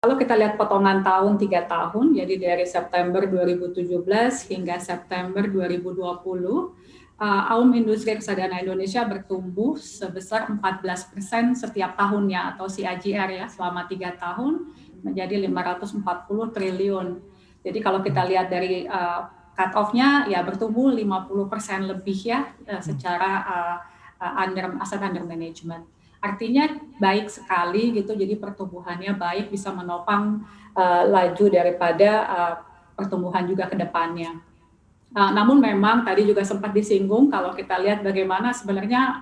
Kalau kita lihat potongan tahun 3 tahun, jadi dari September 2017 hingga September 2020, AUM industri reksadana Indonesia bertumbuh sebesar 14% setiap tahunnya atau CAGR ya selama 3 tahun menjadi 540 triliun. Jadi kalau kita lihat dari cut off-nya ya bertumbuh 50% lebih ya secara asset under management. Artinya baik sekali gitu, jadi pertumbuhannya baik, bisa menopang laju daripada pertumbuhan juga ke depannya. Namun memang tadi juga sempat disinggung kalau kita lihat bagaimana sebenarnya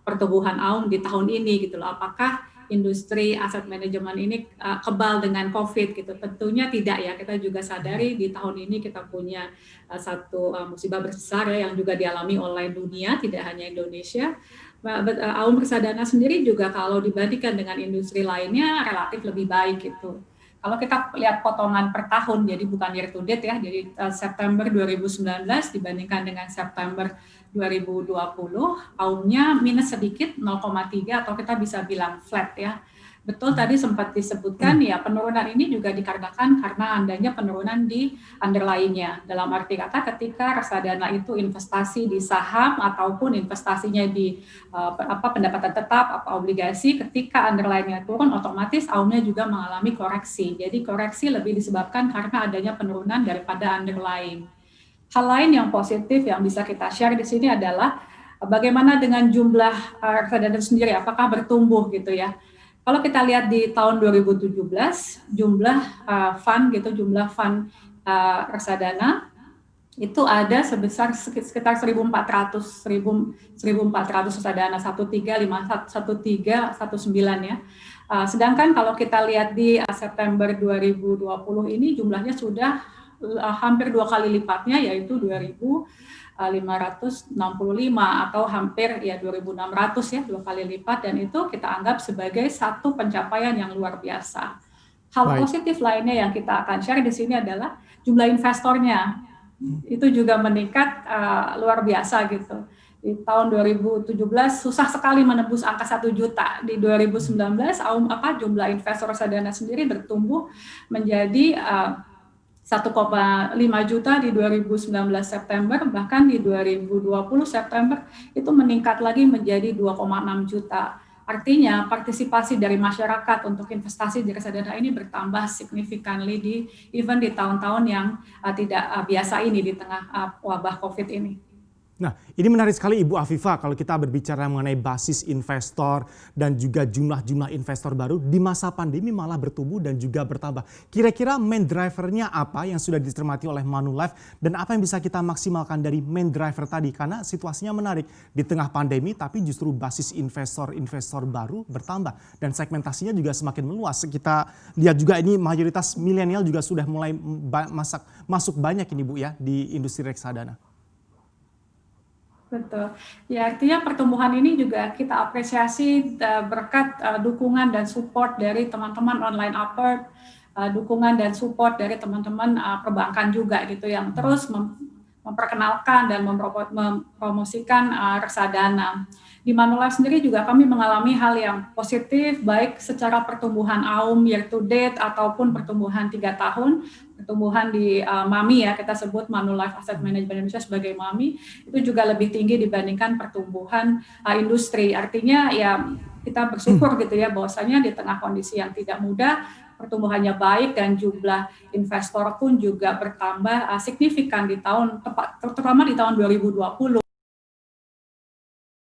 pertumbuhan AUM di tahun ini gitu loh. Apakah industri aset manajemen ini kebal dengan COVID gitu? Tentunya tidak ya. Kita juga sadari di tahun ini kita punya satu musibah besar ya yang juga dialami oleh dunia, tidak hanya Indonesia. AUM reksadana sendiri juga kalau dibandingkan dengan industri lainnya relatif lebih baik gitu. Kalau kita lihat potongan per tahun, jadi bukan year to date ya, jadi September 2019 dibandingkan dengan September 2020, AUM-nya minus sedikit 0,3 atau kita bisa bilang flat ya. Betul tadi sempat disebutkan ya penurunan ini juga dikarenakan karena adanya penurunan di underlying-nya. Dalam arti kata ketika reksadana itu investasi di saham ataupun investasinya di pendapatan tetap atau obligasi, ketika underlying-nya turun otomatis AUM-nya juga mengalami koreksi. Jadi koreksi lebih disebabkan karena adanya penurunan daripada underlying. Hal lain yang positif yang bisa kita share di sini adalah bagaimana dengan jumlah reksadana sendiri, apakah bertumbuh gitu ya. Kalau kita lihat di tahun 2017, jumlah jumlah fund reksadana itu ada sebesar sekitar 1.400 reksadana 1319 ya. Sedangkan kalau kita lihat di September 2020 ini jumlahnya sudah hampir 2 kali lipatnya, yaitu 2.565 atau hampir ya 2.600 ya, 2 kali lipat, dan itu kita anggap sebagai satu pencapaian yang luar biasa. Hal positif lainnya yang kita akan share di sini adalah jumlah investornya. Itu juga meningkat luar biasa gitu. Di tahun 2017 susah sekali menembus angka 1 juta. Di 2019 jumlah investor reksadana sendiri bertumbuh menjadi 1,5 juta di 2019 September, bahkan di 2020 September itu meningkat lagi menjadi 2,6 juta. Artinya partisipasi dari masyarakat untuk investasi di reksadana ini bertambah significantly di tahun-tahun yang tidak biasa ini di tengah wabah COVID ini. Nah, ini menarik sekali Ibu Afifah kalau kita berbicara mengenai basis investor dan juga jumlah-jumlah investor baru di masa pandemi malah bertumbuh dan juga bertambah. Kira-kira main drivernya apa yang sudah dicermati oleh Manulife dan apa yang bisa kita maksimalkan dari main driver tadi? Karena situasinya menarik di tengah pandemi tapi justru basis investor baru bertambah dan segmentasinya juga semakin meluas. Kita lihat juga ini mayoritas milenial juga sudah mulai masuk banyak ini Bu ya di industri reksadana. Betul. Ya, artinya pertumbuhan ini juga kita apresiasi berkat dukungan dan support dari teman-teman online Upward, dukungan dan support dari teman-teman perbankan juga gitu yang terus memperkenalkan dan mempromosikan reksadana. Di Manulife sendiri juga kami mengalami hal yang positif, baik secara pertumbuhan AUM year to date ataupun pertumbuhan 3 tahun, pertumbuhan di MAMI ya, kita sebut Manulife Asset Management Indonesia sebagai MAMI, itu juga lebih tinggi dibandingkan pertumbuhan industri. Artinya ya kita bersyukur gitu ya bahwasanya di tengah kondisi yang tidak mudah, pertumbuhannya baik dan jumlah investor pun juga bertambah signifikan di tahun terutama di tahun 2020.